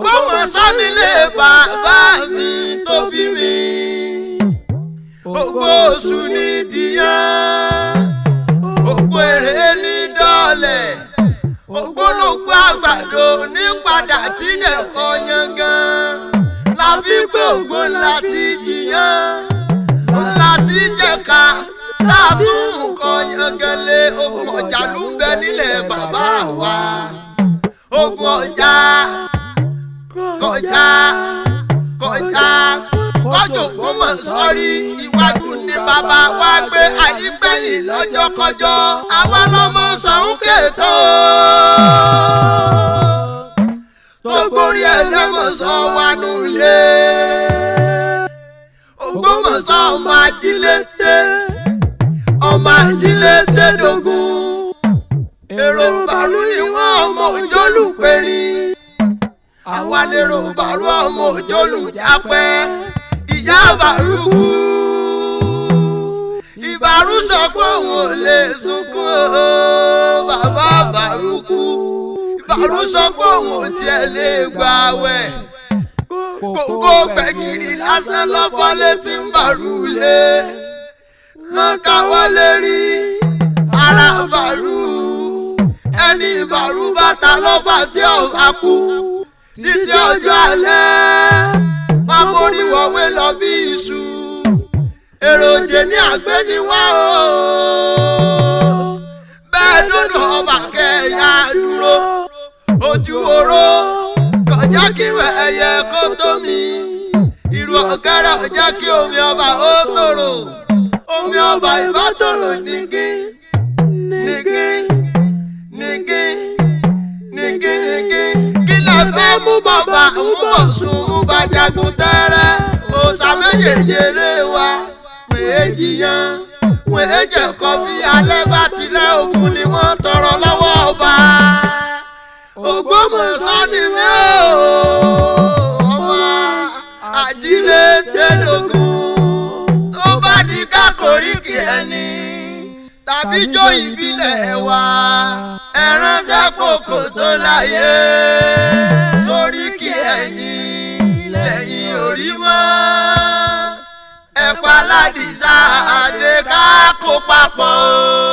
Ògbómọ̀ṣọ́ nílé bàbá mi tó bí mi. Ògbó oṣù ní Ìdíyàn, ògbó èrè ní Dọ́ọ̀lẹ̀, ògbólógbó àgbàdo ní padà tí dẹ̀kọ́ yangan. La fi pé ògbó ńlá ti jiyàn, ńlá ti jẹ̀ka, tá a tún nǹkan yangan lé. Ogun ọjà ló ń bẹ nílẹ̀ bàbá wa. Ogun ọjà kọjá kọjọ Ògbómọ̀ṣọ́ rí. Iwájú ni bàbá wa gbé àyígbẹ̀yìn lọ́jọ́kọjọ́. Àwa lọ́mọ Ṣọ̀ún kètò tó gbórí ẹlẹ́mọ̀ṣọ́ wa nulẹ̀. Ògbómọ̀ṣọ́ ọmọ ajílété dógún. Èrò bàálù ni wọ́n ọmọ òjòlùpẹ̀rì. Àwa lèrò bàálù ọmọ òjòlùjápẹ́. Ìyá Bàrúkú, Ìbàrú sọ pé òun ò lè sunkún o. Bàbá Bàrúkú, Ìbàrú sọ pé òun ò tiẹ̀ lè gbààwẹ̀. Kókó gbẹ̀gìrì lásán lọ́fọ́ létí ń Bàrú lé. Wọ́n káwọ́ lérí ara Bàrú. Ẹni Bàrú bàtà lọ́fà tí ọ̀gá kú. Títí ọjọ́ alẹ́ wọ́n mórí wọ̀wé lọ bí iṣu. Èròjè ní àgbẹ̀ ni wá o. Bẹ́ẹ̀ lónà ọba kẹ̀yà dúró. Ojú oró kọjá kírun ẹyẹ kó tó mi. Ìrù ọ̀kẹ́rẹ́ ọjọ́ kí omi ọba ó tòrò. Omi ọba ìbá tòrò nígí nígí nígí nígí nígí. Kí lẹ fẹ́ mú bàbá ń bọ̀ sùn mú bá jagun tẹ́rẹ́. Òòṣà méjèèjì lé wa. Wèé jiyàn wèé jẹ̀kọ́ bí alẹ́ bá tilẹ̀ ogun ni wọ́n tọrọ lọ́wọ́ ọba. Ògbómọ̀ṣọ́ ni mí o, ọmọ ajílété dógún. Tó bá di ká koríki ẹni tàbí jó ìbílẹ̀ wa, ẹ ránṣẹ́ kòkò tó láyé. Sóríkì ẹ̀yìn lẹ́yìn orí mọ́. Ẹ̀pà Ládìsá Adé ká kó papọ̀ o.